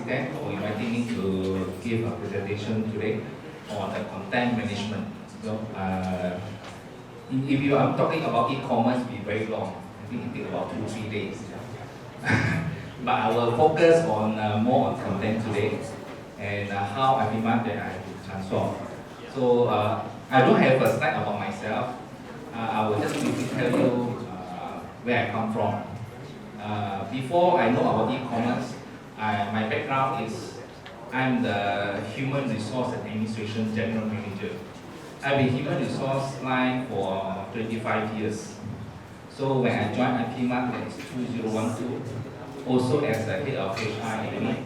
Vincent for inviting me to give a presentation today on the content management. So, if you are talking about e-commerce, it'll be very long. I think it takes about 2-3 days. But I will focus on more on content today and how IPmart that I have to transform. So I don't have a slide about myself. I will just quickly tell you where I come from. Before I know about e-commerce, my background is I'm the Human Resource and Administration General Manager. I've been Human Resource line for 25 years. So when I joined IPmart, that is 2012, also as the head of HR unit,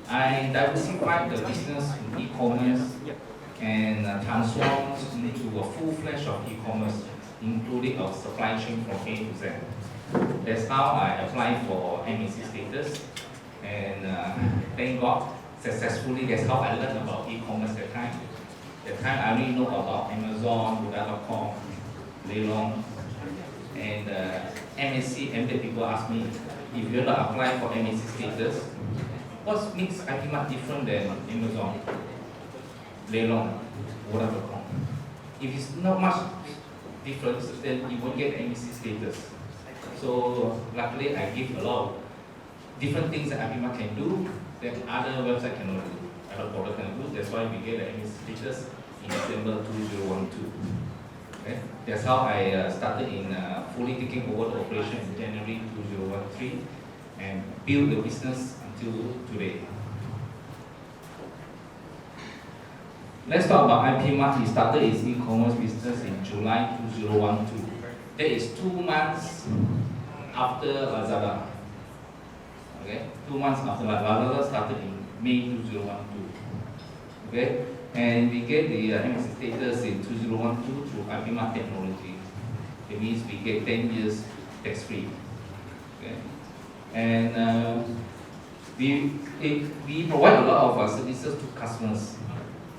I diversified the business in e-commerce and transformed into a full-fledged of e-commerce, including our supply chain from A to Z. That's how I applied for MAC status, and thank God, successfully, that's how I learned about e-commerce at that time. At that time, I only know about Amazon, Buddha.com, Leilong, and MAC, and the people ask me, if you're not applying for MAC status, what makes IPmart different than Amazon, Leilong, Buddha.com? If it's not much difference, then you won't get MAC status. So luckily, I give a lot of different things that IPmart can do that other websites cannot do, other products can do. That's why we get the MAC status in December 2012. Okay? That's how I started in fully taking over the operation in January 2013 and build the business until today. Let's talk about IPmart. He started his e-commerce business in July 2012. That is 2 months after Lazada. Okay, 2 months after Lazada started in May 2012. Okay, and we get the MAC status in 2012 through IPmart technology. It means we get 10 years tax-free. Okay, and we provide a lot of services to customers.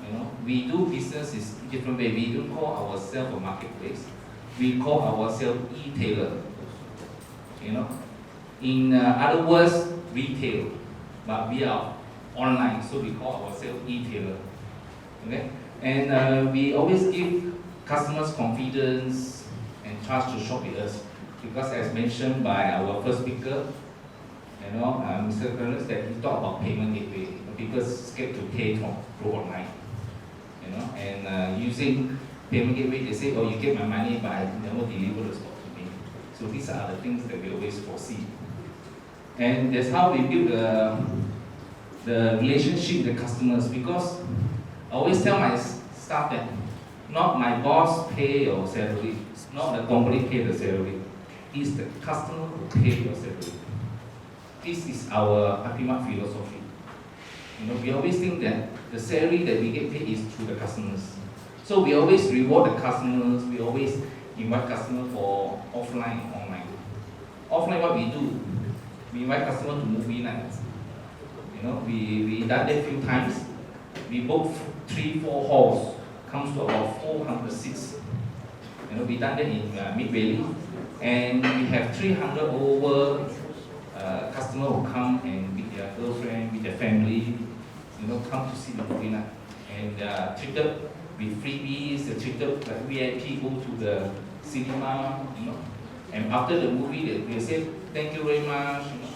You know, we do business in different way. We don't call ourselves a marketplace. We call ourselves e-tailer. You know, in other words, retail, but we are online, so we call ourselves e-tailer. Okay, and we always give customers confidence and trust to shop with us, because as mentioned by our first speaker, you know, Mr. Curtis, that he talked about payment gateway. People scared to pay from go online. You know, and using payment gateway, they say, oh, you get my money, but I never deliver the stock to me. So these are the things that we always foresee. And that's how we build the relationship with the customers, because I always tell my staff that not my boss pay your salary, not the company pay the salary. It's the customer who pay your salary. This is our IPmart philosophy. You know, we always think that the salary that we get paid is through the customers. So we always reward the customers, we always invite customers for offline and online. Offline, what we do, we invite customers to movie nights. You know, we done that a few times. We book 3-4 halls, comes to about 400 seats. You know, we done that in Mid-Valley, and we have 300 over customers who come and with their girlfriend, with their family, you know, come to see the movie night, and treated with freebies, they treated like VIP, go to the cinema, you know, and after the movie they say thank you very much, you know.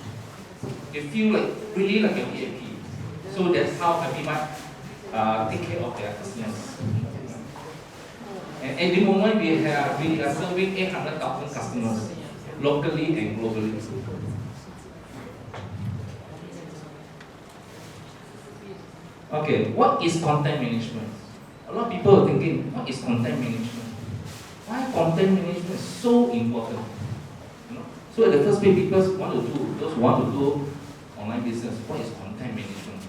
They feel like really like a VIP. So that's how IPmart take care of their customers. And at the moment we are serving 800,000 customers locally and globally. Okay, what is content management? A lot of people are thinking, what is content management? Why content management is so important? You know? So at the first place, people want to do, those who want to do online business, what is content management?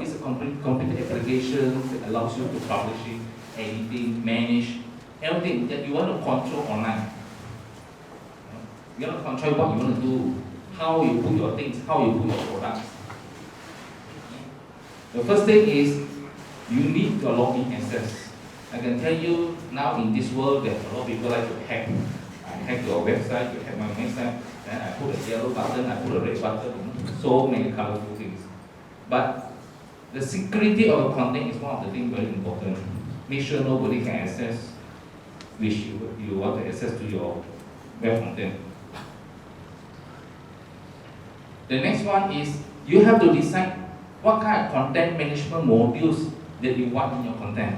It's a computer application that allows you to publishing, editing, manage, everything that you want to control online. You want to control what you want to do, how you put your things, how you put your products. The first thing is you need your login access. I can tell you now in this world that a lot of people like to hack. I hack your website, you hack my website, then I put a yellow button, I put a red button. so many colorful things. But the security of the content is one of the things very important. Make sure nobody can access which you want to access to your web content. The next one is you have to decide what kind of content management modules that you want in your content.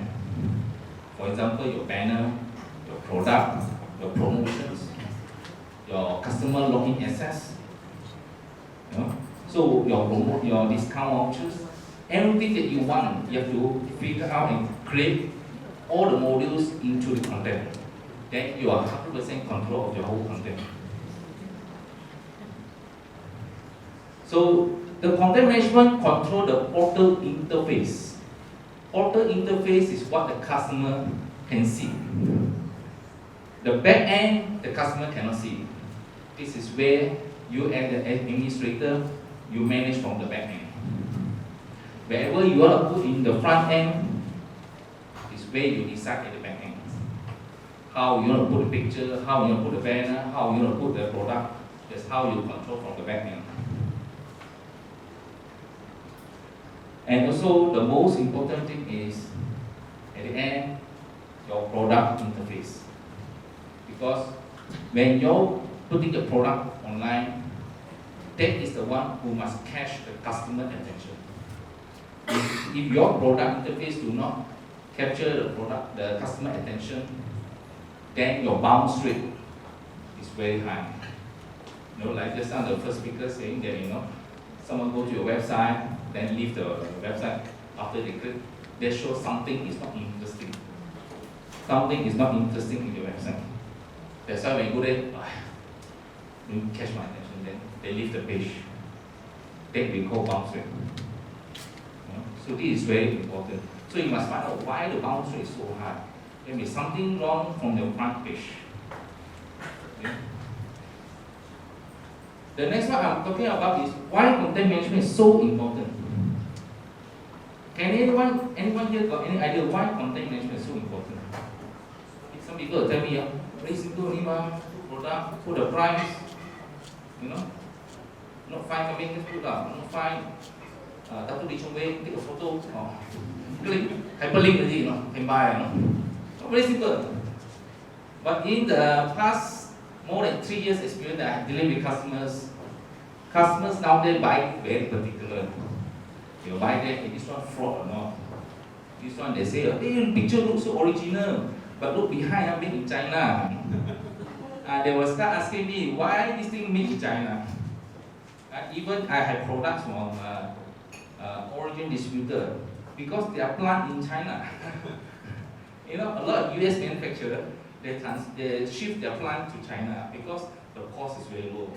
For example, your banner, your product, your promotions, your customer login access, you know? So your discount vouchers, everything that you want, you have to figure out and create all the modules into the content. Then you are 100% control of your whole content. So the content management control the portal interface. Portal interface is what the customer can see. The back end, the customer cannot see. This is where you as the administrator, you manage from the back end. Wherever you want to put in the front end, is where you decide at the back end. How you want to put the picture, how you want to put the banner, how you want to put the product, that's how you control from the back end. And also the most important thing is, at the end, your product interface. Because when you're putting the product online, that is the one who must catch the customer attention. If your product interface do not capture the customer attention, then your bounce rate is very high. You know, like just now the first speaker saying that, someone go to your website, then leave the website after they click, they show something is not interesting. Something is not interesting in your website. That's why when you go there, don't catch my attention, then they leave the page. That we call bounce rate. So this is very important. So you must find out why the bounce rate is so high. There may be something wrong from your front page. Okay. The next one I'm talking about is why content management is so important. Can anyone here got any idea why content management is so important? Some people will tell me, very simple, only product, put the price, not fine coming, just put up, not fine. Tattoo di Chong Wei, take a photo, click, hyperlink already, can buy, Not very simple. But in the past more than 3 years experience that I have dealing with customers now they buy very particular. They buy that, this one fraud or not. This one they say, hey, picture looks so original, but look behind, made in China. They will start asking me, why this thing made in China? Even I have products from origin distributor, because they are planted in China. A lot of US manufacturers, they shift their plant to China because the cost is very low.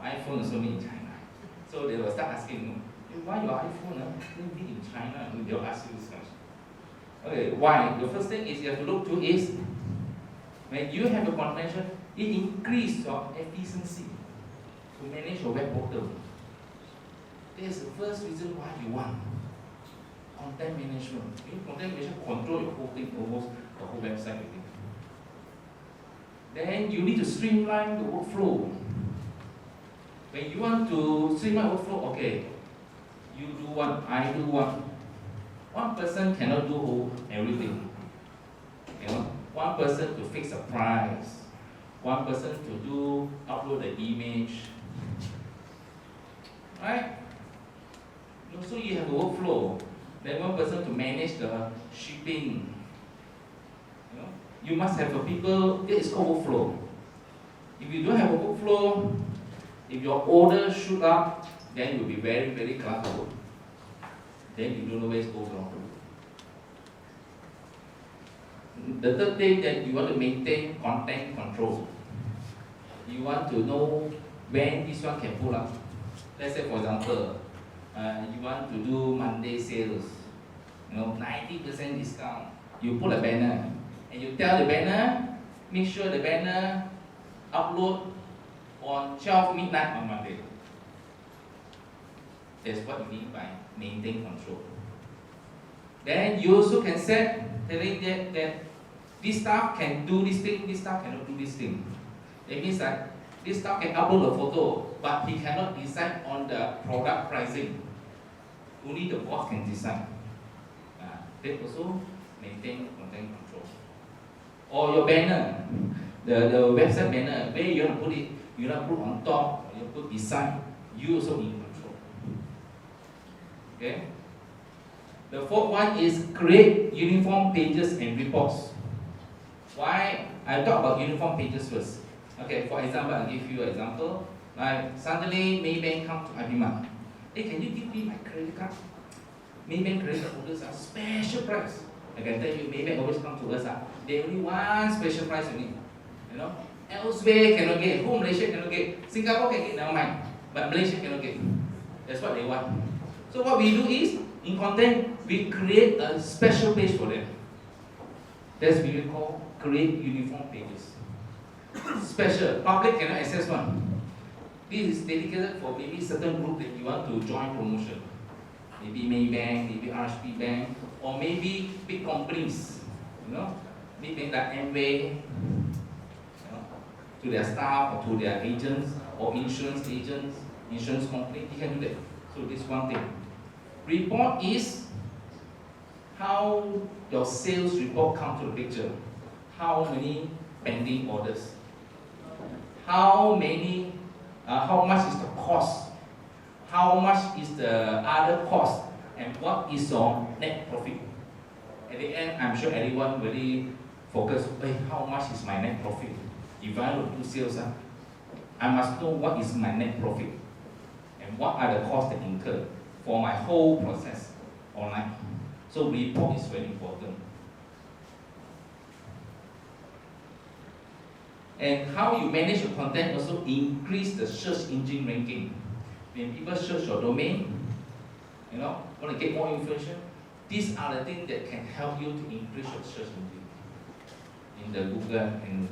iPhone is only in China. So they will start asking, why your iPhone made in China? They'll ask you this question. Okay, why? The first thing is you have to look to is, when you have a convention, it increases your efficiency to manage your web portal. That is the first reason why you want content management. Content management control your whole thing, almost the whole website. Then you need to streamline the workflow. When you want to streamline workflow, okay, you do one, I do one. One person cannot do everything. One person to fix a price, one person to upload the image, right? So you have a workflow. Then one person to manage the shipping. You must have a people. That is called workflow. If you don't have a workflow, if your order shoot up, then you'll be very, very cluttered. Then you don't know where it goes wrong. The third thing that you want to maintain content control. You want to know when this one can pull up. Let's say, for example, you want to do Monday sales, 90% discount. You put a banner, and you tell the banner, make sure the banner upload on 12 midnight on Monday. That's what you mean by maintain control. Then you also can set telling that this staff can do this thing, this staff cannot do this thing. That means that This staff can upload a photo, but he cannot decide on the product pricing. Only the boss can decide. They also maintain content control. Or your banner, the website banner, where you want to put it, you want to put on top, or you put beside, you also in control. Okay? The fourth one is create uniform pages and reports. Why? I talk about uniform pages first. Okay, for example, I'll give you an example. Like suddenly Maybank come to IPmart. Hey, can you give me my credit card? Maybank credit card holders are special price. I can tell you, Maybank always come to us. They only want special price only. You know, elsewhere cannot get. Who Malaysia cannot get? Singapore can get, never mind. But Malaysia cannot get. That's what they want. So what we do is, in content, we create a special page for them. That's what we call create uniform pages. Special, public cannot access one. This is dedicated for maybe certain group that you want to join promotion. Maybe Maybank, maybe RHB Bank, or maybe big companies. You know, big bank like Amway, to their staff or to their agents or insurance agents, insurance company, you can do that. So this is one thing. Report is how your sales report comes to the picture. How many pending orders? How much is the cost? How much is the other cost? And what is your net profit? At the end, I'm sure everyone very focused, hey, how much is my net profit? If I want to do sales, I must know what is my net profit and what are the costs that incur for my whole process online. So report is very important. And how you manage your content also increase the search engine ranking. When people search your domain, want to get more information, these are the things that can help you to increase your search engine. In the Google, and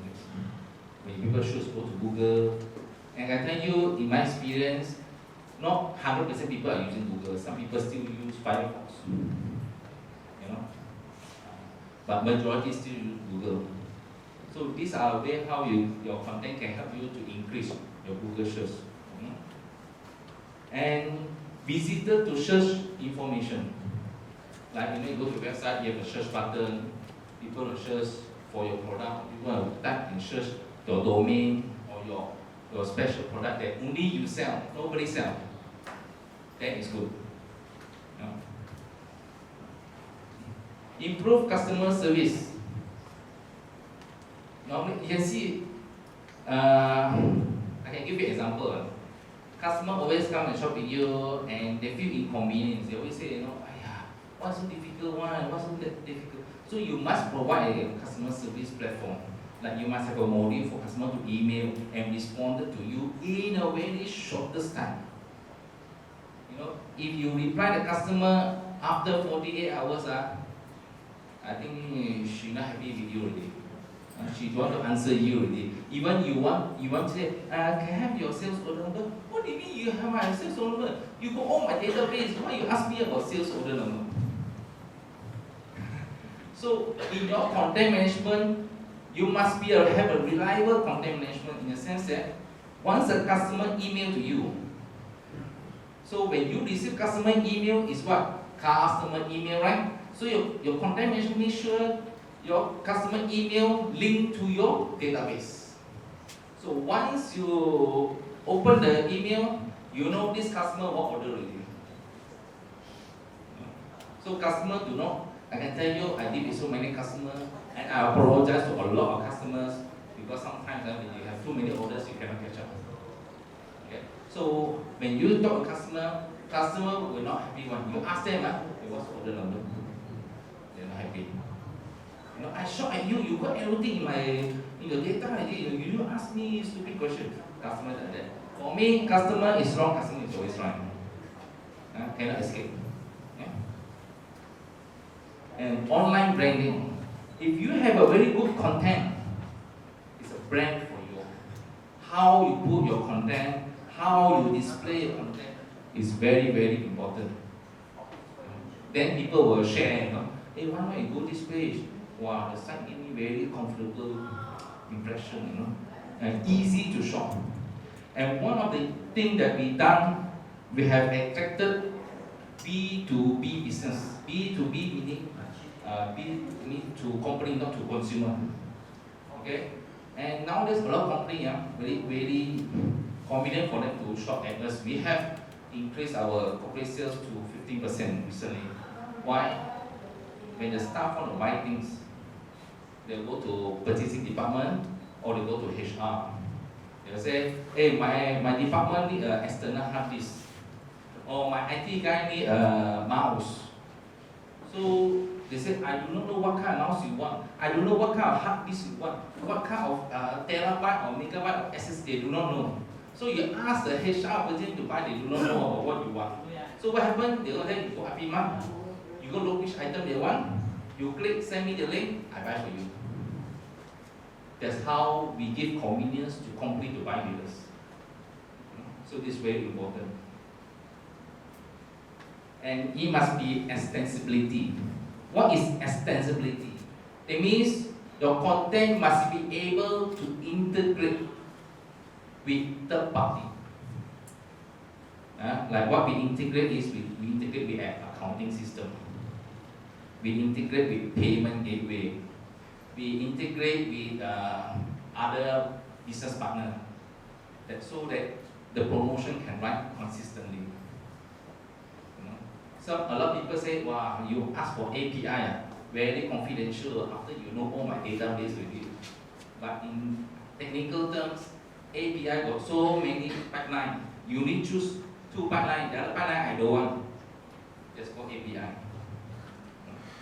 when people should go to Google, and I tell you, in my experience, not 100% people are using Google. Some people still use Firefox, but majority still use Google. So these are ways how your content can help you to increase your Google search. And visitor to search information. Like you go to your website, you have a search button. People will search for your product. People will type and search your domain or your special product that only you sell, nobody sell. That is good. Improve customer service. Normally, you can see, I can give you an example. Customer always come and shop with you and they feel inconvenience. They always say, what's so difficult one? What's so difficult? So you must provide a customer service platform. Like you must have a module for customer to email and respond to you in a very shortest time. If you reply the customer after 48 hours, I think she's not happy with you already. She don't want to answer you already. Even you want to say, can I have your sales order number? What do you mean you have my sales order number? You go on my database. Why you ask me about sales order number? So in your content management, you must have a reliable content management in the sense that once a customer email to you, so when you receive customer email is what? Customer email, right? So your content management make sure your customer email link to your database. So once you open the email, you know this customer what order already. So customer do not, I can tell you, I deal with so many customers, and I apologize to a lot of customers because sometimes when you have too many orders, you cannot catch up. Okay? So when you talk to customer will not happy one. You ask them, what's the order number? They're not happy. I shot at you. You got everything in your data already. You ask me stupid question. Customer like that. For me, customer is wrong. Customer is always right. Cannot escape. And online branding. If you have a very good content, it's a brand for you. How you put your content, how you display your content is very, very important. Then people will share, hey, why don't you go this page? Wow, the site gave me very comfortable impression, and easy to shop. And one of the things that we done, we have attracted B2B business. B2B meaning B mean to company, not to consumer. Okay? And nowadays a lot of company very convenient for them to shop at us. We have increased our corporate sales to 15% recently. Why? When the staff want to buy things, they'll go to purchasing department or they go to HR. They'll say, hey, my department need an external hard disk. Or my IT guy need a mouse. So they said, I do not know what kind of mouse you want. I don't know what kind of hard disk you want. What kind of terabyte or megabyte of SSD, they do not know. So you ask the HR person to buy, they do not know about what you want. So what happened? They go ahead, you go IPmart, you go look which item they want, you click, send me the link, I buy for you. That's how we give convenience to company to buy with us. So this is very important. And it must be extensibility. What is extensibility? It means your content must be able to integrate with third party. Like what we integrate is we integrate with an accounting system. We integrate with payment gateway. We integrate with other business partner. So that the promotion can run consistently. So a lot of people say, wow, you ask for API, very confidential after you know all my database with you. But in technical terms, API got so many pipeline. You need to choose 2 pipeline. The other pipeline I don't want. That's called API.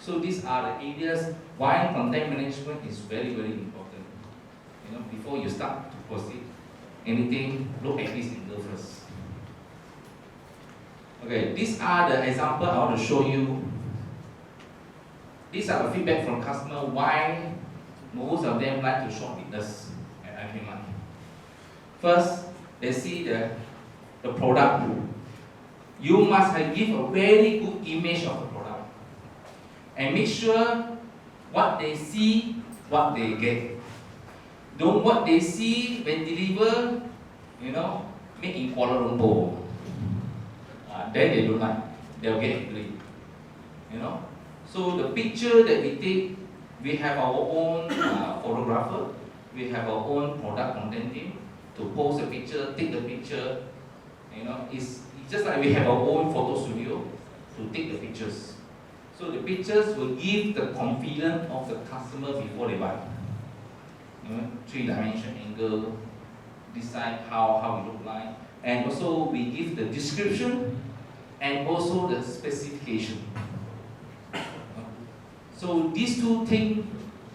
So these are the areas why content management is very, very important. Before you start to proceed anything, look at this in the first. Okay, these are the examples I want to show you. These are the feedback from customer why most of them like to shop with us at IPmart. First, they see the product. You must give a very good image of the product. And make sure what they see, what they get. Don't what they see when deliver, make in Kuala Lumpur. Then they don't like, they'll get angry. So the picture that we take, we have our own photographer, we have our own product content team to post a picture, take the picture. It's just like we have our own photo studio to take the pictures. So the pictures will give the confidence of the customer before they buy. 3-dimension angle, decide how it look like, and also we give the description and also the specification. So these 2 things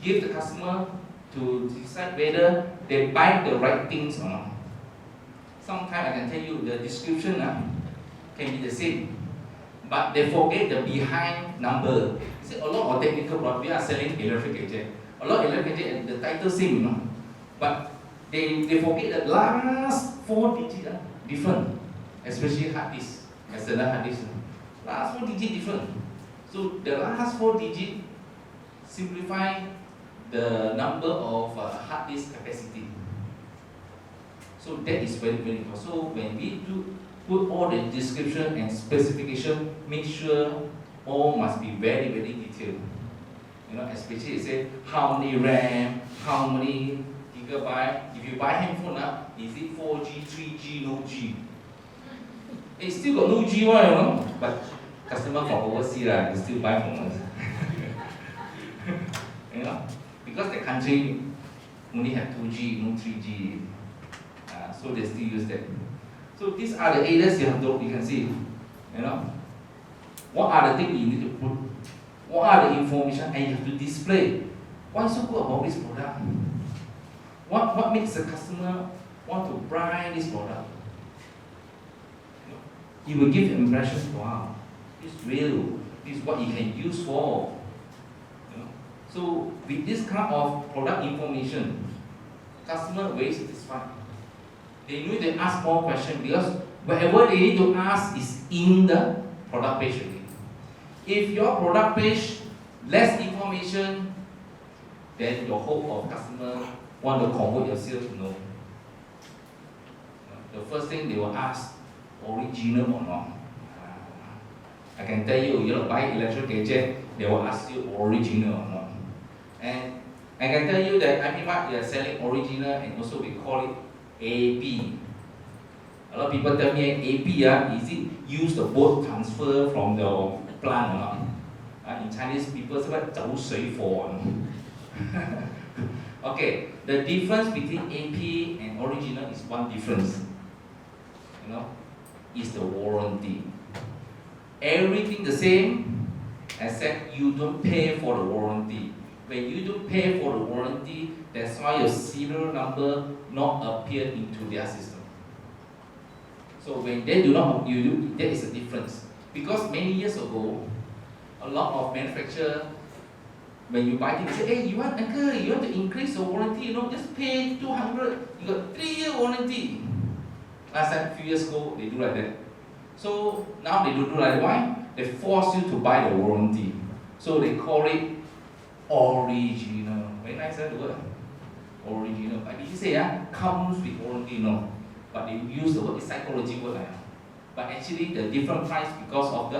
give the customer to decide whether they buy the right things or not. Sometimes I can tell you the description can be the same, but they forget the behind number. See, a lot of technical product, we are selling electric gadget. A lot of electric gadget and the title same, but they forget the last 4 digits different, especially hard disk, external hard disk. Last 4 digits different. So the last 4 digits simplify the number of hard disk capacity. So that is very, very important. So when we do put all the description and specification, make sure all must be very, very detailed. Especially say how many RAM, how many gigabyte. If you buy handphone, is it 4G, 3G, no G? It still got no G one, but customer from overseas, they still buy from us. Because the country only have 2G, no 3G. So they still use that. So these are the areas you can see. What are the things you need to put? What are the information and you have to display? Why so good about this product? What makes the customer want to buy this product? You will give the impression, wow, it's real. This is what you can use for. So with this kind of product information, customer very satisfied. They need to ask more questions because whatever they need to ask is in the product page already. If your product page less information, then your hope of customer want to convert your sales, no. the first thing they will ask, original or not. I can tell you, you buy electrical gadget, they will ask you original or not. And I can tell you that IPmart, they are selling original, and also we call it AP. A lot of people tell me, AP, is it use the boat transfer from the plant or not? In Chinese, people say what, 走水火. Okay, the difference between AP and original is one difference. Is the warranty. Everything the same, except you don't pay for the warranty. When you don't pay for the warranty, that's why your serial number not appear into their system. So when they do not, there is a difference. Because many years ago, a lot of manufacturers, when you buy things, say, hey, you want to increase the warranty, just pay 200, you got 3-year warranty. Last time, a few years ago, they do like that. So now they don't do like that. Why? They force you to buy the warranty. So they call it original. Very nice, the word. Original. But did you say, comes with warranty? No. But they use the word, it's psychology word. But actually, the different price because of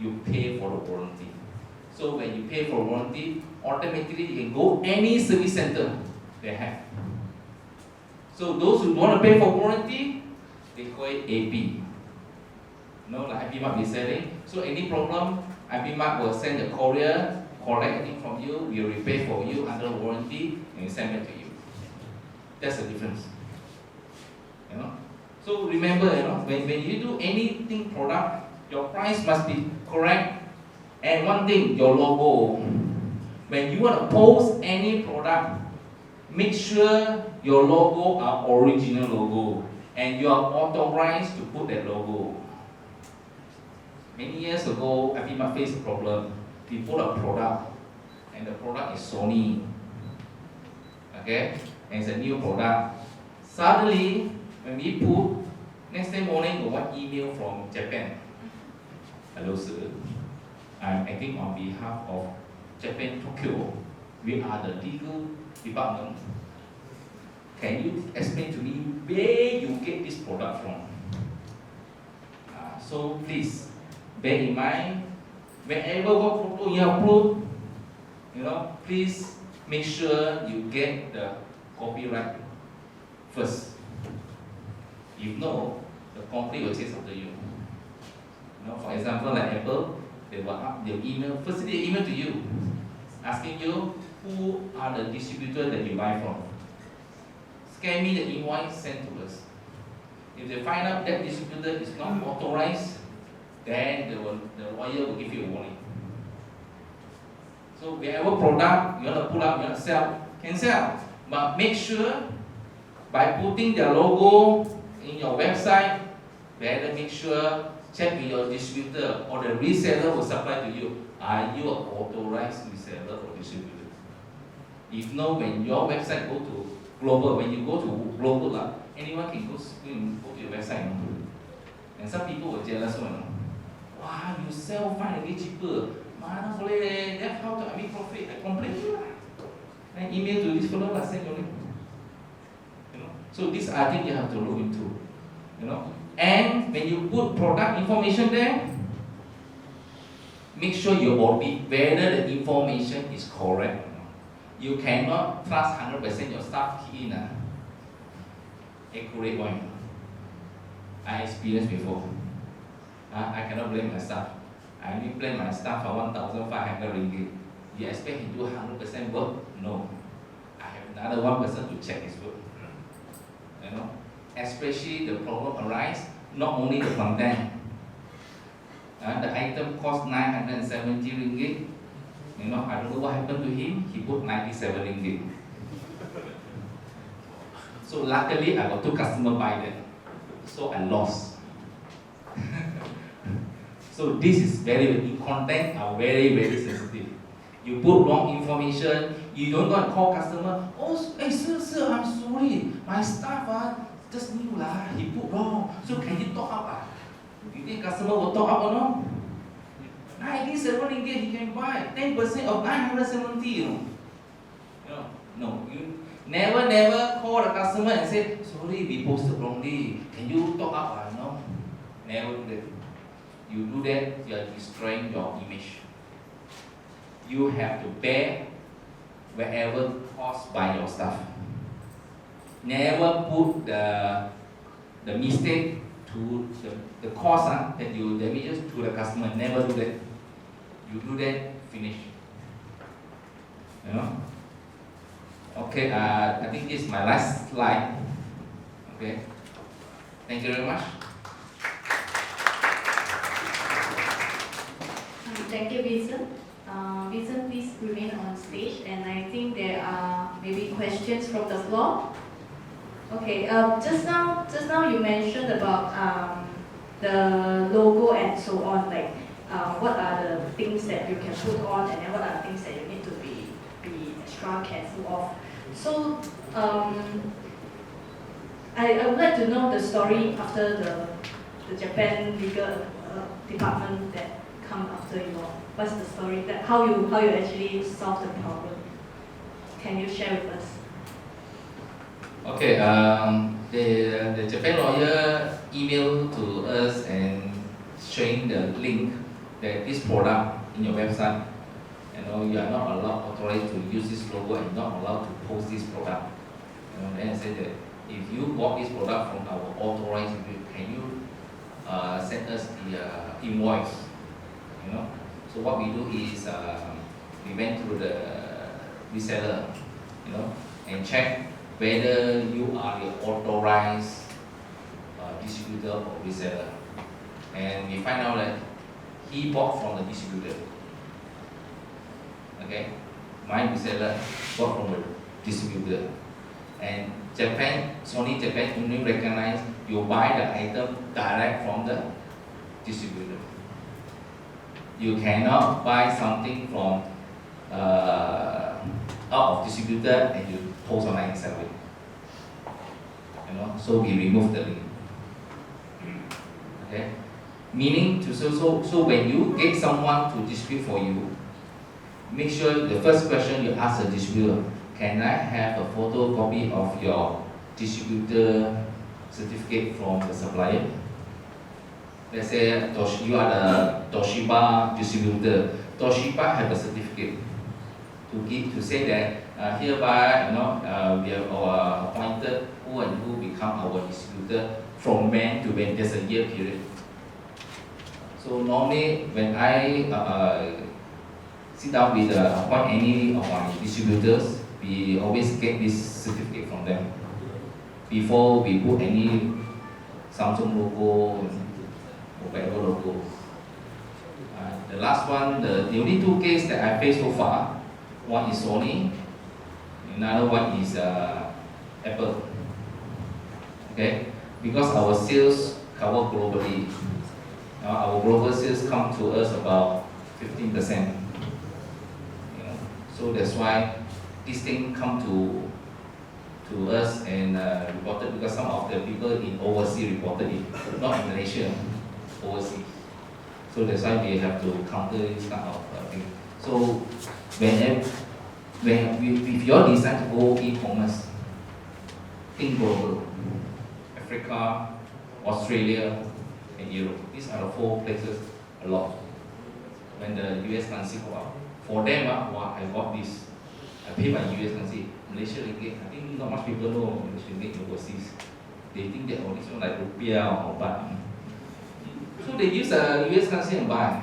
you pay for the warranty. So when you pay for warranty, automatically you can go any service center they have. So those who want to pay for warranty, they call it AP. Like IPmart is selling. So any problem, IPmart will send the courier, collect anything from you, will repair for you under warranty, and send it to you. That's the difference. So remember, when you do anything product, your price must be correct. And one thing, your logo. When you want to post any product, make sure your logo are original logo, and you are authorized to put that logo. Many years ago, IPmart faced a problem. We put a product, and the product is Sony. Okay, and it's a new product. Suddenly, when we put, next day morning, we got one email from Japan. Hello, sir. I'm acting on behalf of Japan Tokyo. We are the legal department. Can you explain to me where you get this product from? So please, bear in mind, whenever what photo you upload, please make sure you get the copyright first. If no, the company will chase after you. For example, like Apple, they'll email, firstly they email to you, asking you who are the distributors that you buy from. Scan me the invoice, send to us. If they find out that distributor is not authorized, then the lawyer will give you a warning. So whatever product you want to put up, you want to sell, can sell. But make sure by putting their logo in your website, better make sure, check with your distributor or the reseller will supply to you. Are you an authorized reseller or distributor? If no, when your website go to global, when you go to global, anyone can go to your website. And some people were jealous. Wow, you sell finally cheaper. Mana boleh, that's how to make profit. I complain. Then email to this fellow, send your link. So this I think you have to look into. And when you put product information there, make sure you audit whether the information is correct. You cannot trust 100% your staff key in accurate one. I experienced before. I cannot blame my staff. I only blame my staff for 1,500 ringgit. You expect him to do 100% work? No. I have another one person to check his work. Especially the problem arise not only the content. The item cost 970 ringgit. I don't know what happened to him. He put 97 ringgit. So luckily, I got 2 customers buy that. So I lost. So this is very content are very, very sensitive. You put wrong information, you don't go and call customer, hey sir, I'm sorry, my staff just new he put wrong, so can you top up? You think customer will top up or not? 97 ringgit he can buy, 10% of 970, No, Never call the customer and say, sorry, we posted wrongly. Can you top up? No. Never do that. You do that, you are destroying your image. You have to bear wherever caused by your staff. Never put the mistake to the cost that you damages to the customer. Never do that. You do that, finish. You know? Okay, I think this is my last slide. Okay. Thank you very much. Thank you, Vincent. Vincent, please remain on stage, and I think there are maybe questions from the floor. Okay, just now you mentioned about the logo and so on, like what are the things that you can put on, and then what are the things that you need to be extra careful of. So I would like to know the story after the Japan legal department that come after you all. What's the story, that how you actually solve the problem? Can you share with us? Okay, the Japan lawyer emailed to us and showing the link that this product in your website, you are not authorized to use this logo and not allowed to post this product. Then I said that if you bought this product from our authorized, can you send us the invoice? So what we do is we went through the reseller, and check whether you are the authorized distributor or reseller. And we find out that he bought from the distributor. Okay, my reseller bought from the distributor. And Sony Japan only recognize you buy the item direct from the distributor. You cannot buy something from out of distributor and you post online and sell it. So we remove the link. Okay, meaning to so when you get someone to distribute for you, make sure the first question you ask the distributor: can I have a photocopy of your distributor certificate from the supplier? Let's say you are the Toshiba distributor. Toshiba have a certificate to say that hereby we have appointed who and who become our distributor from when to when. There's a year period. So normally when I sit down with appoint any of my distributors, we always get this certificate from them before we put any Samsung logo or whatever logo. The last one, the only two cases that I faced so far, one is Sony, another one is Apple. Okay, because our sales cover globally. Our global sales come to us about 15%. So that's why this thing come to us and reported, because some of the people in overseas reported it, not in Malaysia, overseas. So that's why we have to counter this kind of thing. So if you decide to go e-commerce, think global. Africa, Australia, and Europe. These are the 4 places a lot. When the US currency go up, for them, I bought this. I pay my US currency. Malaysia ringgit. I think not much people know Malaysia ringgit overseas. They think that this one like rupiah or baht. So they use a US currency and buy.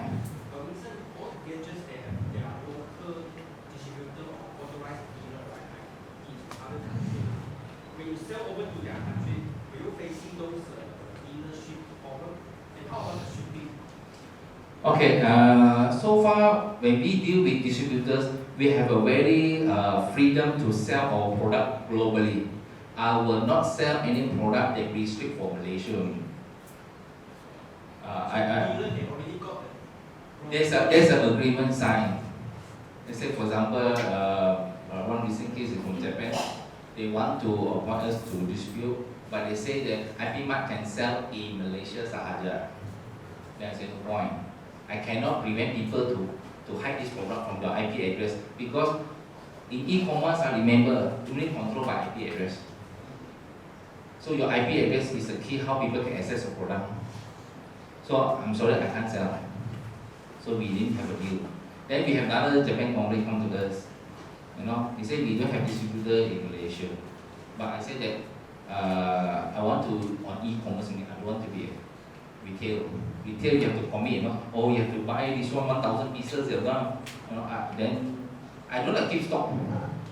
Vincent, all gadgets they have their local distributor or authorized dealer, right? In other countries. When you sell over to their country, are you facing those dealership problem? And how about the shipping? Okay, so far when we deal with distributors, we have a very freedom to sell our product globally. I will not sell any product that restrict for Malaysia. There's an agreement signed. Let's say, for example, one recent case is from Japan. They want to appoint us to distribute, but they say that IPmart can sell in Malaysia sahaja. That's the point. I cannot prevent people to hide this product from your IP address, because In e-commerce, remember, only controlled by IP address. So your IP address is the key how people can access your product. So I'm sorry, I can't sell. So we didn't have a deal. Then we have another Japan company come to us. He said we don't have distributor in Malaysia. But I said that I want to on e-commerce. I don't want to be a retail. Retail you have to commit. Oh, you have to buy this 1,000 pieces. Then I don't like keep stock.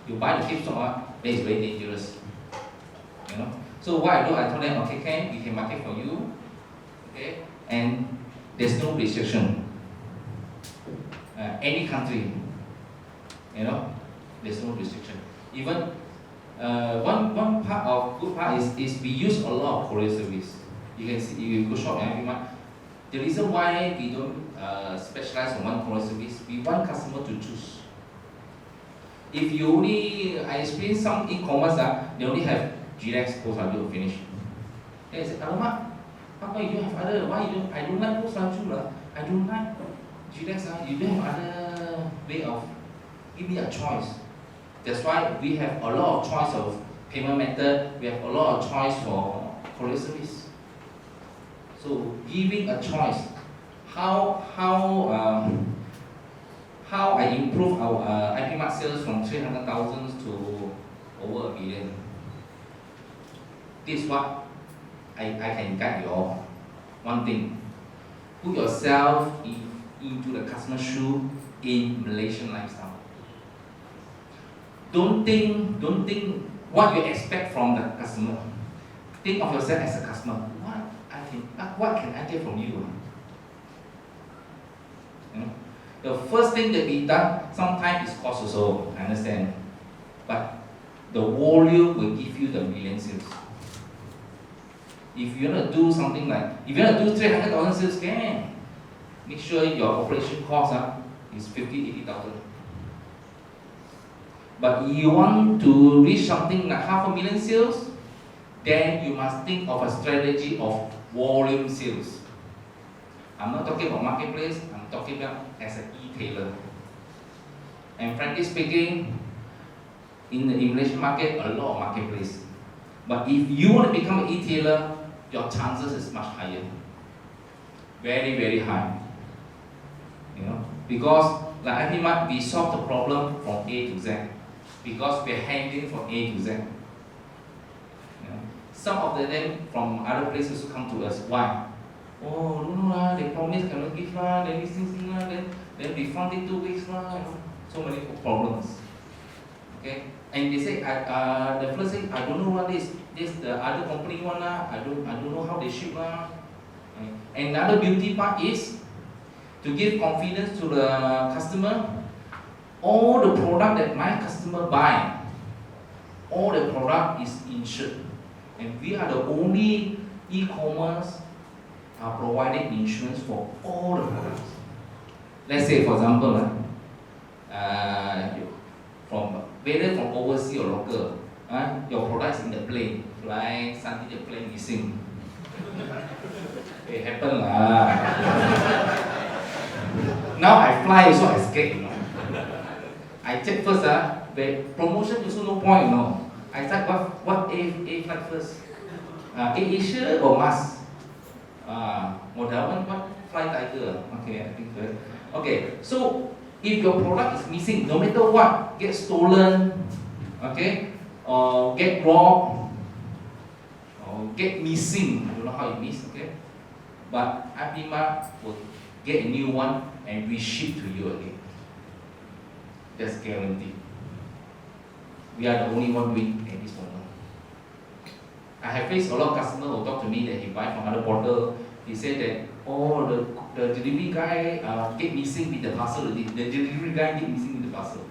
You buy the keep stock, then it's very dangerous. So what I do, I told them, okay, we can market for you, okay, and there's no restriction. Any country, there's no restriction. Even one part of good part is we use a lot of courier service. You can see if you go shop every month. The reason why we don't specialize on one courier service, we want customer to choose. If you only, I experienced some e-commerce, they only have GX post laju finish. Then I said, alamak, Papa, you don't have other, why you don't, I don't like post laju, I don't like GX, you don't have other way of, give me a choice. That's why we have a lot of choice of payment method, we have a lot of choice for courier service. So giving a choice, how I improve our IPmart sales from 300,000 to over 1 million. This is what I can guide you all. One thing, put yourself into the customer's shoe in Malaysian lifestyle. Don't think what you expect from the customer. Think of yourself as a customer. What can I get from you? The first thing that we done sometimes is cost also, I understand. But the volume will give you the million sales. If you want to do something like, if you want to do 300,000 sales, can. Make sure your operation cost is 50,000-80,000. But you want to reach something like 500,000 sales, then you must think of a strategy of volume sales. I'm not talking about marketplace, I'm talking about as an e-tailer. And frankly speaking, in the Malaysian market, a lot of marketplace. But if you want to become an e-tailer, your chances is much higher. Very, very high. Because like IPmart, we solve the problem from A to Z. Because we're handling from A to Z. Some of them from other places come to us. Why? Oh, no, they promise cannot give, then this thing, then refund in 2 weeks. So many problems. Okay? And they say, the first thing, I don't know what this the other company one, I don't know how they ship. Another beauty part is to give confidence to the customer. All the product that my customer buy, all the product is insured. And we are the only e-commerce providing insurance for all the products. Let's say, for example, whether from overseas or local, your product is in the plane, flying, suddenly the plane missing. It happened Now I fly, so I escape. I check first, the promotion also no point, I check what A flight first. Asia or MAS? Modern what? Fly Tiger. Okay, I think good. Okay, so if your product is missing, no matter what, get stolen, okay, or get robbed, or get missing, I don't know how it miss, okay, but IPmart will get a new one and we ship to you again. That's guaranteed. We are the only one doing at this moment. I have faced a lot of customers who talk to me that he buy from other portal. He said that, oh, the delivery guy get missing with the parcel. The delivery guy get missing with the parcel.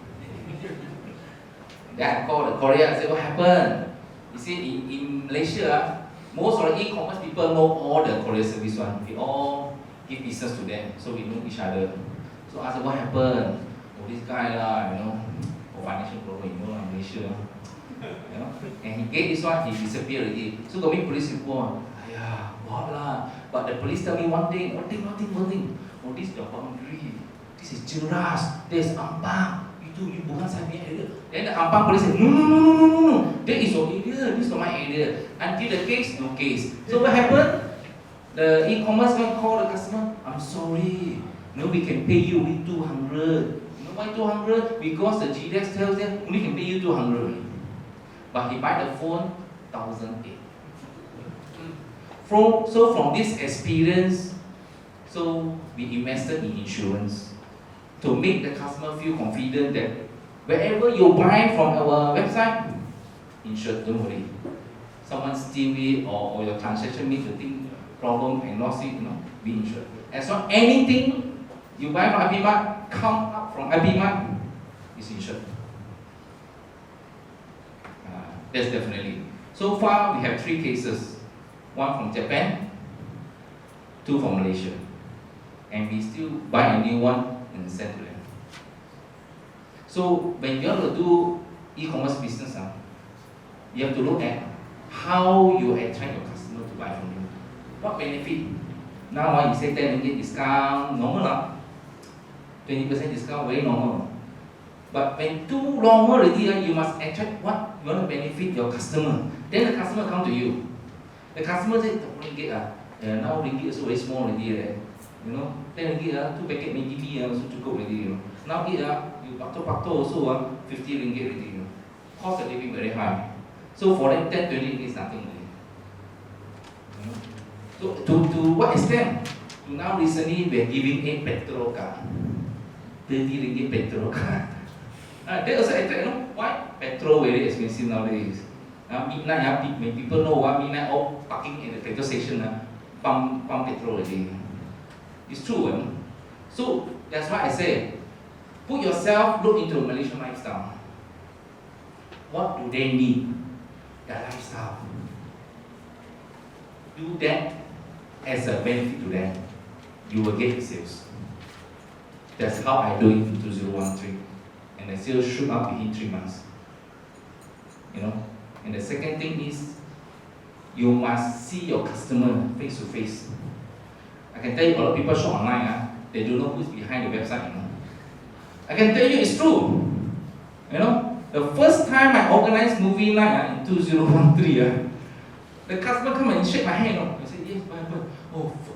Then I called the courier and said, what happened? He said, in Malaysia, most of the e-commerce people know all the courier service one. We all give business to them, so we know each other. So I said, what happened? Oh, this guy for financial problem, in Malaysia. And he gave this one, he disappeared already. So got me police report. What lah? But the police tell me one thing. Oh, this is the boundary. This is jeras. This is ampang. You itu you bukan saya punya area. Then the ampang police say, no, that is your area, this is not my area. Until the case, no case. So what happened? The e-commerce guy call the customer, I'm sorry, no, we can pay you only 200. You know why 200? Because the GDEX tells them we can pay you 200. But he buy the phone 1,008. So from this experience, so we invested in insurance to make the customer feel confident that wherever you buy from our website, insured, don't worry. Someone steal it or your transaction make the thing problem and lost it, be insured. As long anything you buy from IPmart, come up from IPmart, is insured. That's definitely. So far, we have 3 cases. 1 from Japan, 2 from Malaysia. And we still buy a new one and send to them. So when you want to do e-commerce business, you have to look at how you attract your customer to buy from you. What benefit? Now you say 10 ringgit discount, normal 20% discount, very normal. But when too normal already, you must attract what you want to benefit your customer. Then the customer come to you. The customer say, ringgit now ringgit also very small already, 10 ringgit 2 packet Maggi mee also cukup already. Now eat you pato also 50 ringgit already. Cost of living very high. So for them 10, 20 ringgit is nothing already. So to what extent? To now recently we are giving a petrol card. 30 ringgit petrol card. They also attract, why? Petrol very expensive nowadays. Midnight, when people know midnight all parking at the petrol station, pump petrol already. It's true. So that's why I say, put yourself, look into Malaysian lifestyle. What do they need? Their lifestyle. Do that as a benefit to them. You will get the sales. That's how I do it in 2013. And the sales shoot up within 3 months. And the second thing is, you must see your customer face to face. I can tell you a lot of people shop online, they don't know who's behind the website. I can tell you it's true. The first time I organized movie night in 2013, the customer come and shake my hand. I said, yes, but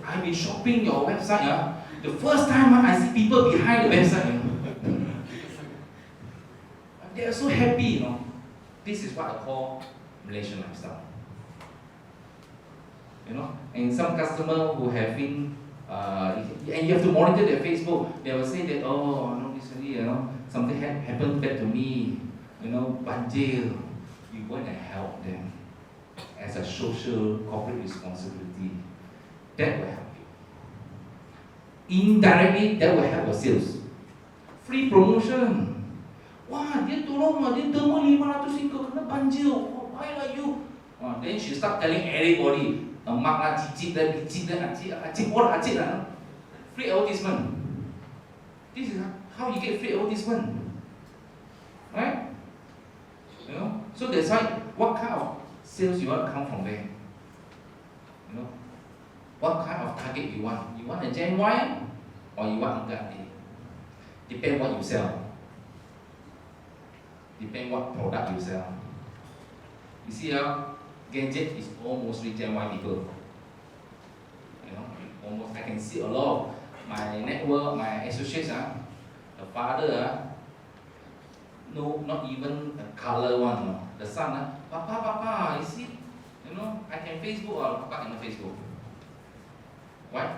I've been shopping your website. The first time I see people behind the website. They are so happy. This is what I call Malaysian lifestyle. And some customer who have been, and you have to monitor their Facebook. They will say that, recently, something happened bad to me. Banjir. You want to help them as a social corporate responsibility. That will help you. Indirectly, that will help your sales. Free promotion. Wah, dia tolong dia terima 500 ringgit kena banjir. Why are you? Then she start telling everybody, mak lah, cicit dah, acik pun acik lah. Free advertisement. This is how you get free advertisement. Right? So that's why, what kind of sales you want to come from there? What kind of target you want? You want a Gen Y or you want Uncle Auntie? Depend what you sell. Depend what product you sell. You see gadget is almost Gen Y people. Almost I can see a lot of my network, my associates, the father, no, not even a color one. The son, Papa, you see, I can Facebook or Papa cannot Facebook. Why?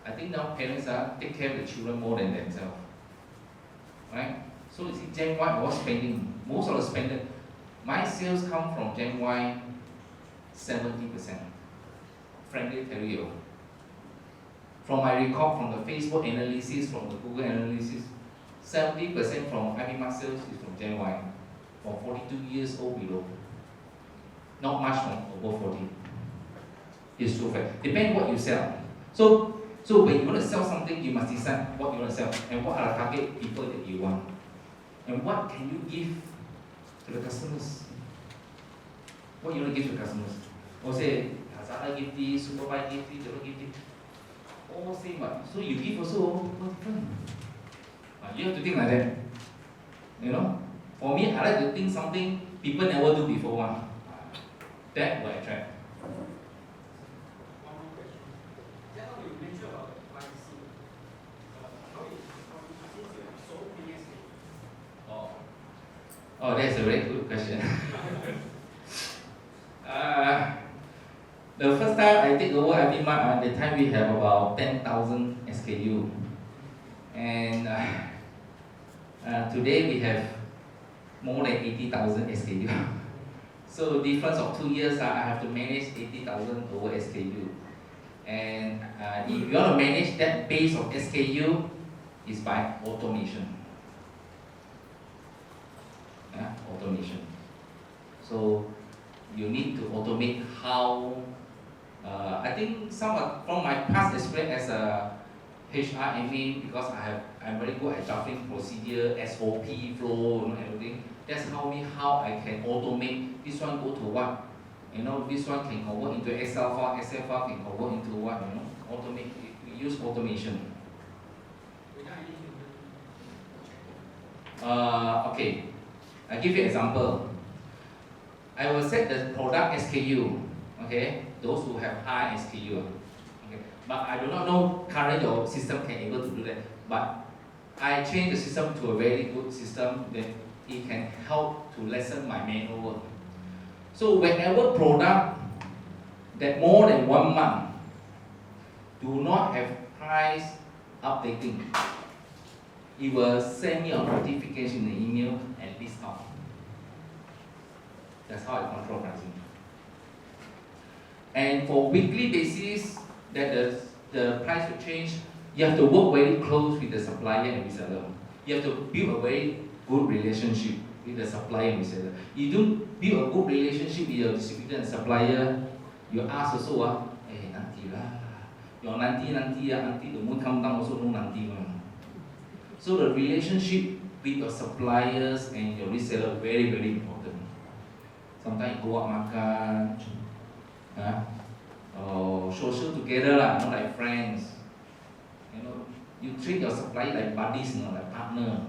I think now parents take care of the children more than themselves. Right? So you see, Gen Y was spending. Most of the spending, my sales come from Gen Y 70%. Frankly tell you. From my record, from the Facebook analysis, from the Google analysis, 70% from IPmart sales is from Gen Y. From 42 years old below. Not much from above 40. It's true fact. Depends what you sell. So when you want to sell something, you must decide what you want to sell and what are the target people that you want. And what can you give to the customers? What you want to give to the customers? Or say, Lazada give this, Superbuy give this, Zero give this. All same, but so you give also different. You have to think like that. You know, for me, I like to think something people never do before one. That will attract. One more question. Just now you mentioned about the pricing. Since you have so many SKUs. Oh, that's a very good question. The first time I take over IPmart, at the time we have about 10,000 SKU. And today we have more than 80,000 SKU. So difference of 2 years, I have to manage 80,000 over SKU. And if you want to manage that base of SKU, is by automation. Automation. So you need to automate how. I think some from my past experience as a HR admin, because I'm very good at drafting procedure, SOP flow, everything. That's how I can automate. This one go to what, this one can convert into Excel file can convert into what, automate. We use automation. Without any human. Okay, I give you an example. I will set the product SKU. Okay, those who have high SKU. Okay, but I do not know currently your system can able to do that. But I change the system to a very good system that it can help to lessen my manual work. So whenever product that more than 1 month do not have price updating, it will send me a notification in the email and discount. That's how I control pricing. And for weekly basis, that the price will change, you have to work very close with the supplier and reseller. You have to build a very good relationship with the supplier and reseller. You don't build a good relationship with your distributor and supplier, you ask also, nanti lah. Your nanti the moon come down also no nanti one. So the relationship with your suppliers and your reseller very, very important. Sometimes you go out makan, social together lah, not like friends. You treat your supplier like buddies, like partner.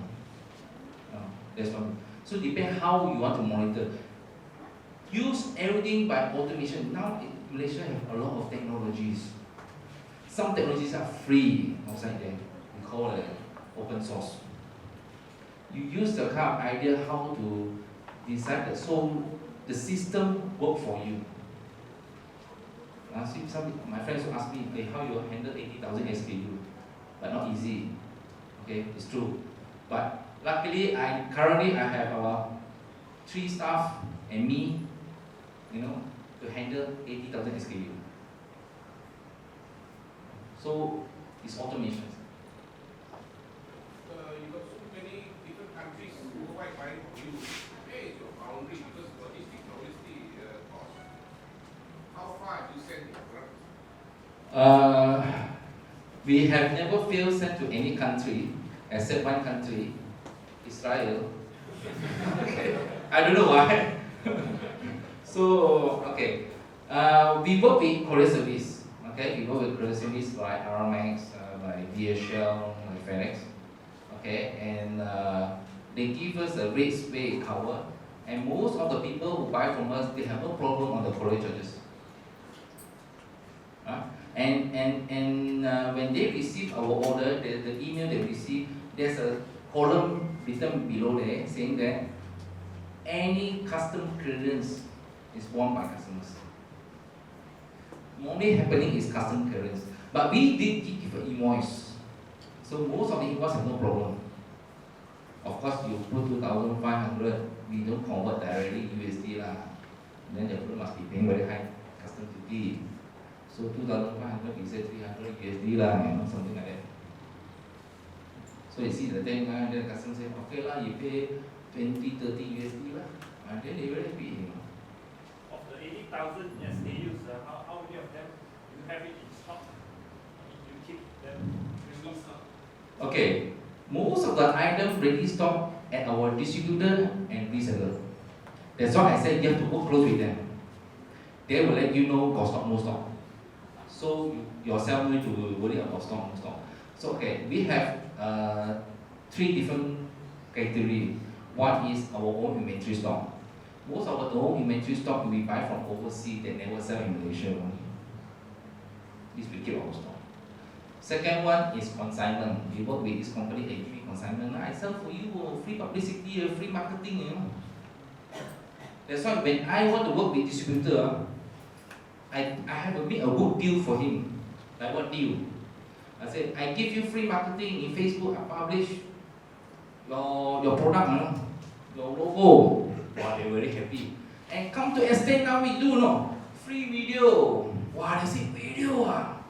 That's one. So depend how you want to monitor. Use everything by automation. Now Malaysia have a lot of technologies. Some technologies are free outside there. We call it open source. You use the kind of idea how to decide that so the system work for you. My friends will ask me, how you handle 80,000 SKU, but not easy. Okay, it's true. But luckily, currently I have about 3 staff and me, to handle 80,000 SKU. So it's automation. You got so many different countries worldwide buying from you. Where is your boundary? Because logistics obviously cost. How far do you send your products? We have never failed sent to any country except one country, Israel. Okay. I don't know why. So, okay. We work with courier service. Okay, we work with courier service by Aramex, by DHL, by FedEx. Okay, and they give us the rates we cover. And most of the people who buy from us, they have no problem on the courier charges. And when they receive our order, the email they receive, there's a column written below there saying that any custom clearance is borne by customers. Only happening is custom clearance. But we did give an invoice. So most of the invoice have no problem. Of course, you put 2,500, we don't convert directly USD lah. Then the person must be paying very high custom duty. So 2,500, we say 300 USD lah, something like that. So you see the thing, then the customer say, okay lah, you pay 20, 30 USD lah. And then they very happy, Of the 80,000 SKUs, how many of them you have it in stock? You keep them in stock? Okay, most of the items ready stock at our distributor and reseller. That's why I said you have to work close with them. They will let you know got stock, no stock. So you yourself need to worry about stock, no stock. So okay, we have 3 different criteria. One is our own inventory stock. Most of our own inventory stock we buy from overseas, they never sell in Malaysia only. This we keep our stock. Second one is consignment. We work with this company, they give me consignment. I sell for you, free publicity, free marketing, you know. That's why when I want to work with distributor, I have to make a good deal for him. Like what deal? I said, I give you free marketing in Facebook, I publish your product, you know, your logo. Wow, they're very happy. And come to estate now we do, no? Free video. Wow, they say, video ah.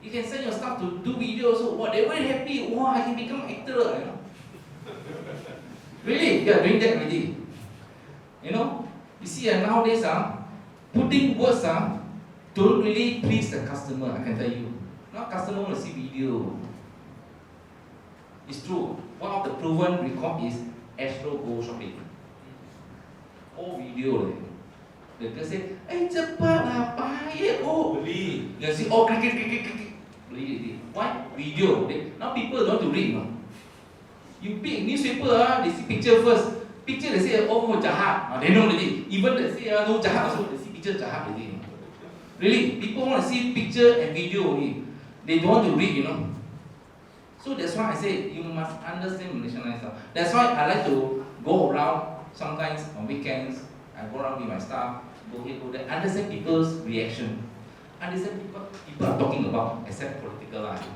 You can send your staff to do video also. Wow, they're very happy. Wow, I can become actor, you know. Really, they are doing that already. You know, you see nowadays, putting words don't really please the customer, I can tell you. Now customer want to see video. It's true. One of the proven record is Astro Go Shopping. All video leh. The girl say, cepat lah, payah. Oh, beli. You see, oh, click. Beli. Why? Video. Now people don't want to read, no? You pick newspaper, they see picture first. Picture they say, oh, jahat. They know already. Even they say, no jahat also, they see picture jahat already. Really, people want to see picture and video only. They don't want to read, you know. So that's why I say you must understand Malaysian lifestyle. That's why I like to go around sometimes on weekends. I go around with my staff, go here, go there, understand people's reaction. Understand people are talking about, except political life.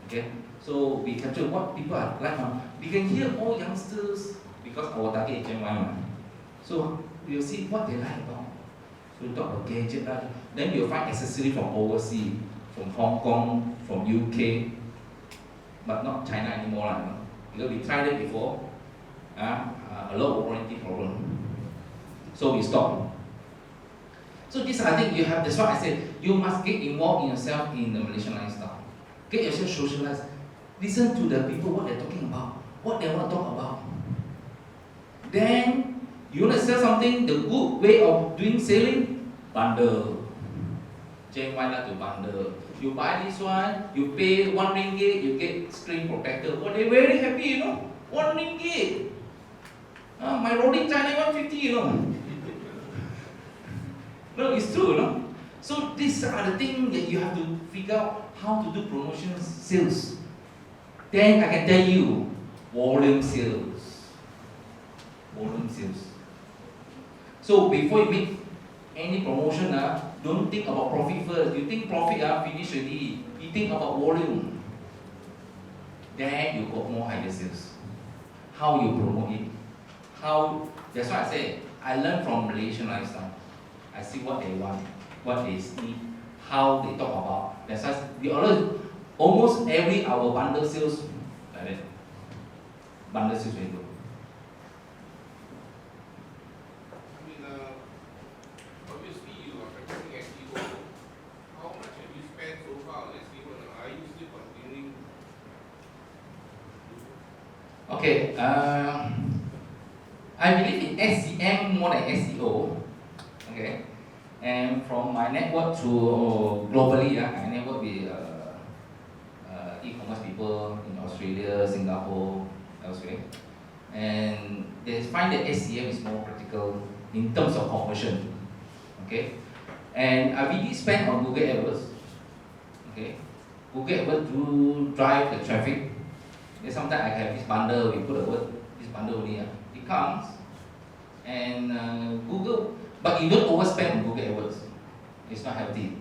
Okay? So we capture what people are like. We can hear all youngsters because our target is Gen Y. So we'll see what they like about. So we talk about gadget. Then you'll find accessory from overseas, from Hong Kong, from UK, but not China anymore. You know? Because we tried it before, a lot of warranty problem. So we stop. So this I think you have, that's why I said, you must get involved in yourself in the Malaysian lifestyle. Get yourself socialized. Listen to the people, what they're talking about, what they want to talk about. Then, you want to sell something, the good way of doing selling, bundle. Gen Y like to bundle. You buy this one, you pay 1 ringgit, you get screen protector. Oh, they're very happy, you know. 1 ringgit. My rolling China 150, you know. No, it's true, no? So these are the things that you have to figure out how to do promotions, sales. Then I can tell you, volume sales. Volume sales. So before you make any promotion, don't think about profit first. You think profit, finish already. You think about volume. Then you got more higher sales. How you promote it. That's why I say, I learn from Malaysian lifestyle. I see what they want, what they see, how they talk about. That's why we almost every our bundle sales like that. Bundle sales very good. I mean, obviously you are practicing SEO. How much have you spent so far on SEO? Are you still continuing? Okay, I believe in SEM more than SEO. Okay, and from my network to globally, I network with e-commerce people in Australia, Singapore, elsewhere, and they find that SEM is more practical in terms of conversion. Okay, and I really spend on Google AdWords. Okay, Google AdWords to drive the traffic. Then sometimes I have this bundle, we put a word, this bundle only. It comes, and Google. But you don't overspend on Google AdWords. It's not healthy.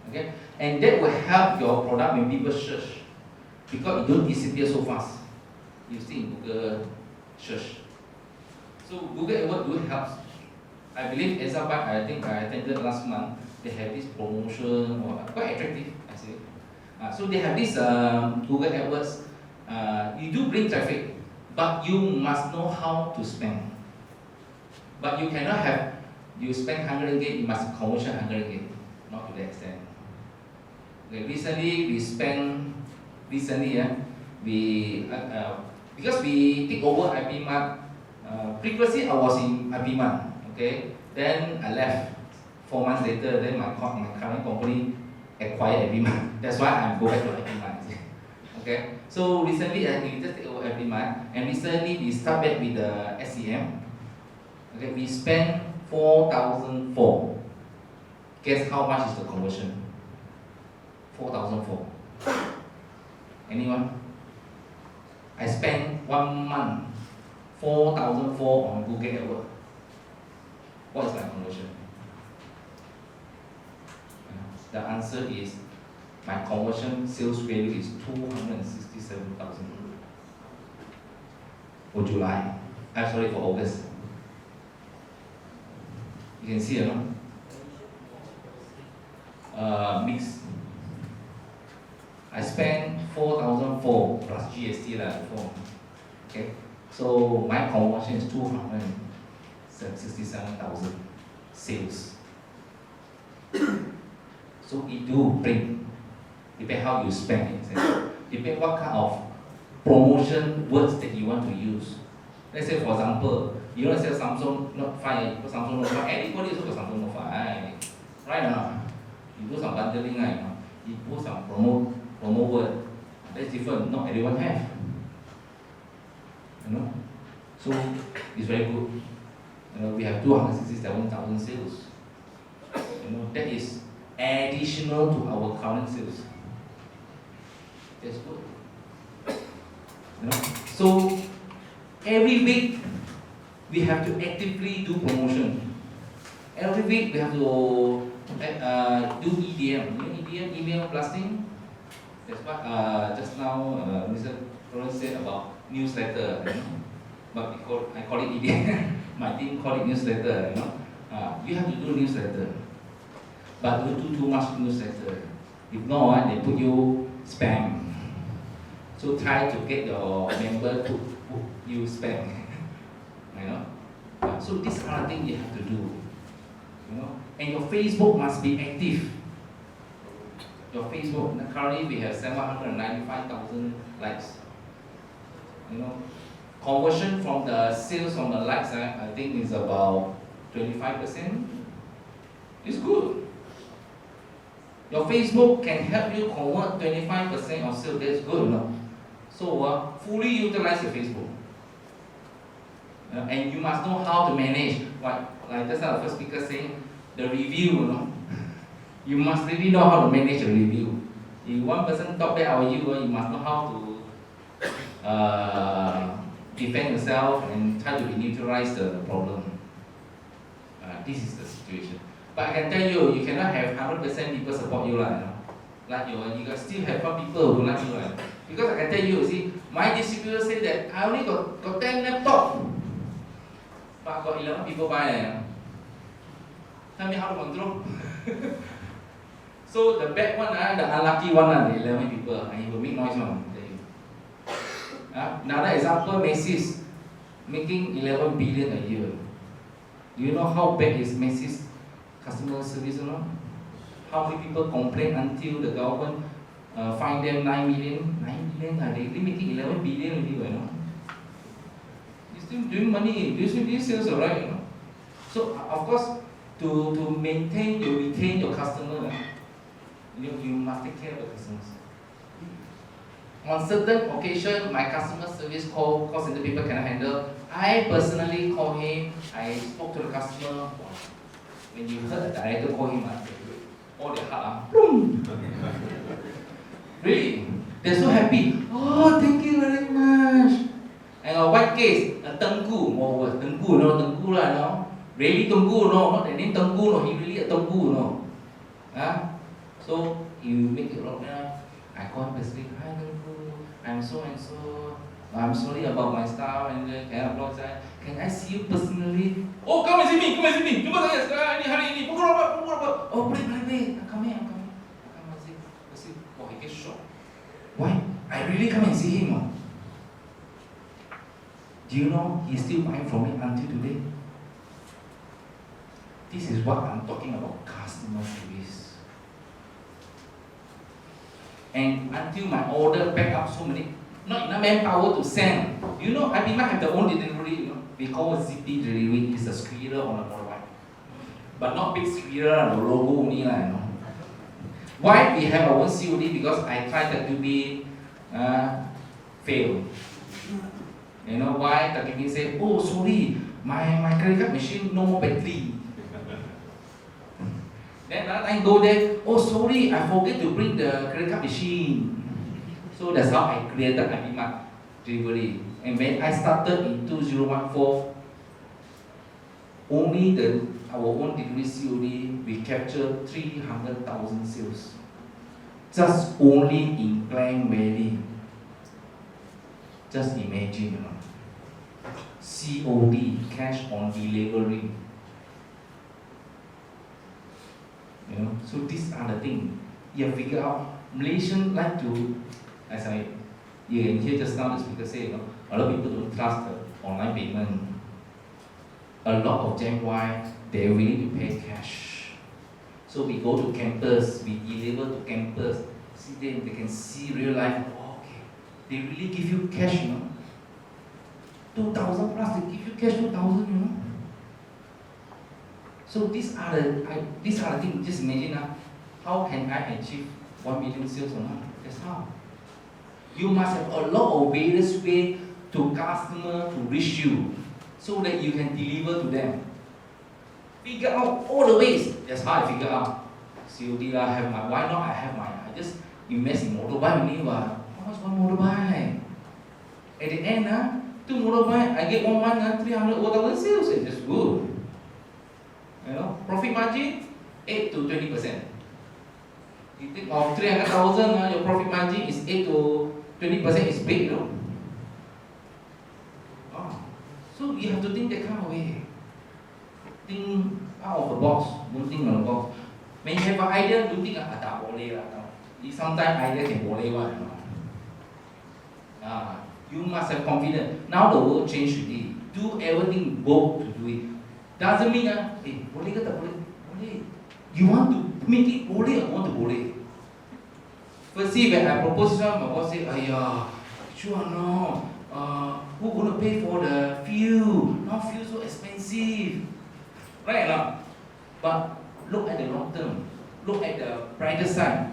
Okay? And that will help your product when people search. Because it don't disappear so fast. You see in Google search. So Google AdWords do help. I believe Exabyte, I think I attended last month, they have this promotion, or quite attractive actually. So they have this Google AdWords. You do bring traffic, but you must know how to spend. But you cannot have, you spend 100 ringgit, you must conversion 100 ringgit. Not to that extent. Okay, recently, because we take over IPmart, previously I was in IPmart, okay? Then I left. 4 months later, then my current company acquired IPmart. That's why I go back to IPmart. Okay, so recently we just take over every month, and recently we start back with the SEM. Okay, we spend 4,004. Guess how much is the conversion? 4,004. Anyone? I spent 1 month 4,004 on Google AdWords. What is my conversion? The answer is my conversion sales value is 267,000 for July. I'm sorry, for August. You can see, no? Mix. I spent 4,004 plus GST before. Okay, so my conversion is 267,000 sales. So it do bring, depend how you spend it. Depend what kind of promotion words that you want to use. Let's say, for example, you want to sell Samsung Note 5, Samsung Note 5, everybody is got Samsung Note 5, right or not? You do some bundling, right? You put some promo word. That's different. Not everyone have. You know, so it's very good. You know, we have 267,000 sales. You know, that is additional to our current sales. That's good. You know, so every week we have to actively do promotion. Every week we have to do EDM. You know EDM, email blasting. That's what just now Mr. Lawrence said about newsletter. You know? But I call it EDM. My team call it newsletter. You know, you have to do newsletter, but don't do too much newsletter. If not, they put you spam. So try to get your member to put you spam. You know, so these are the things you have to do. You know, and your Facebook must be active. Your Facebook, currently we have 795,000 likes. You know, conversion from the sales from the likes, I think is about 25%. It's good. Your Facebook can help you convert 25% of sales. That's good, no? So fully utilize your Facebook. And you must know how to manage. Like that's how the first speaker saying, the review, you know. You must really know how to manage a review. If one person talk bad about you, you must know how to defend yourself and try to neutralize the problem. This is the situation. But I can tell you, you cannot have 100% people support you, you know. Like you still have some people who like you, right? Because I can tell you, see, my distributor said that I only got 10 laptops, but I got 11 people buy. Tell me how to control. So the bad one, the unlucky one, the 11 people, and he will make noise one. Another example, Macy's making 11 billion a year. Do you know how bad is Macy's customer service or not? How many people complain until the government fine them 9 million? 9 million, they really making 11 billion already, you know. You're still doing money, you're still doing sales, alright, you know. So of course, to maintain, you retain your customer, you must take care of the customers. On certain occasion, my customer service call center people cannot handle. I personally call him. I spoke to the customer. When you heard the director call him, all their heart, really, they're so happy. Oh, thank you very much. And a white case, a Tengku, more words. Tengku, no, Tengku lah, no. Really Tengku, no, not the name Tengku, no. He really a Tengku, no. So you make it wrong. I call him personally. Hi Tengku, I'm so and so. I'm sorry about my style and can I apologize? Can I see you personally? Oh, come and see me, come and see me. Jumpa saya sekarang ini hari ini. Pukul berapa? Oh, boleh. Come here. Come and see. Oh, he gets shocked. Why? I really come and see him. Do you know he's still buying from me until today? This is what I'm talking about, customer service. And until my order back up so many, not enough manpower to send. You know, IPmart have their own delivery, you know. We call it ZP delivery. It's a squirrel on a motorbike. But not big squirrel, the logo only, you know. Why we have our own COD? Because I tried that to be fail. You know why? The company say, oh sorry, my credit card machine no more battery. Then another time go there, oh sorry, I forget to bring the credit card machine. So that's how I created IPmart delivery. And when I started in 2014, only our own delivery COD, we captured 300,000 sales. Just only in Klang Valley. Just imagine, COD, cash on delivery. So these are the things you have figured out. Malaysians like to, as I hear just now the speaker say, a lot of people don't trust the online payment. A lot of them why they're willing to pay cash. So we go to campus, we deliver to campus, see them, they can see real life. Oh, okay, they really give you cash, 2,000 plus, they give you cash 2,000, So these are the things. Just imagine how can I achieve 1 million sales or not? That's how. You must have a lot of various ways to customer to reach you, so that you can deliver to them. Figure out all the ways. That's how I figure out. COD have my. Why not? I just invest in motorbike only. How much one motorbike? At the end, 2 motorbike, I get 1 month, 300,000 sales. It's just good. Profit margin 8 to 20%. You think of 300,000, your profit margin is 8 to 20%. Is big, So you have to think that kind of way. Think out of the box. Don't think on the box. When you have an idea, don't think tak boleh lah. Sometimes idea can boleh one. You must have confidence. Now the world changed already. Do everything bold to do it. Doesn't mean boleh ke tak boleh? Boleh. You want to make it boleh or want to boleh? Firstly, when I proposed this one, my boss said, sure no. Who gonna pay for the fuel? Now fuel so expensive. Right or not? But look at the long term. Look at the brighter side.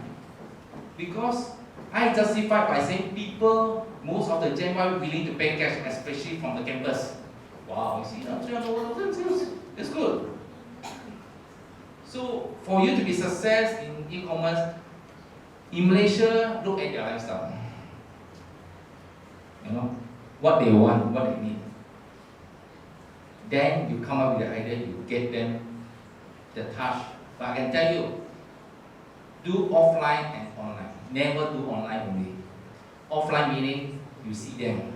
Because I justify by saying people, most of the Gen Y willing to pay cash, especially from the campus. Wow, you see, 300,000 sales. That's good. So, for you to be success in e-commerce, in Malaysia, look at their lifestyle. What they want, what they need. Then you come up with the idea, you get them the touch. But I can tell you, do offline and online. Never do online only. Offline meaning you see them.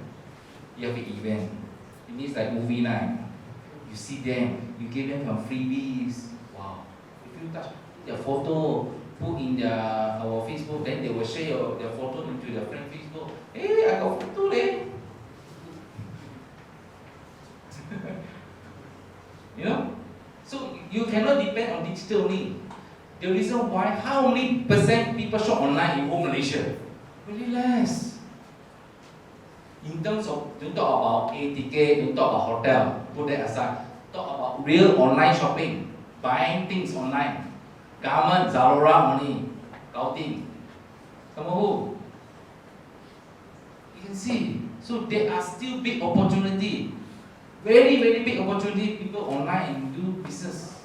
You have an event. It means like movie night. You see them, you give them some freebies. Wow. If you touch their photo, put in our Facebook, then they will share their photo into their friend Facebook. Hey, I got photo there. So you cannot depend on digital only. The reason why, how many percent people shop online in whole Malaysia? Really less. In terms of, don't talk about air ticket, don't talk about hotel, put that aside. Talk about real online shopping, buying things online. Garment, Zalora money, Gauting. Some who? You can see. So there are still big opportunity. Very, very big opportunity. People online and do business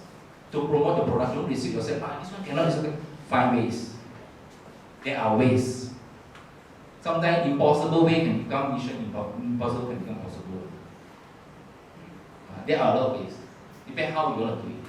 to promote the product. Don't restrict yourself. This one cannot, this one. Find ways. There are ways. Sometimes impossible way can become mission, impossible can become possible. There are a lot of ways. Depends how you want to do it.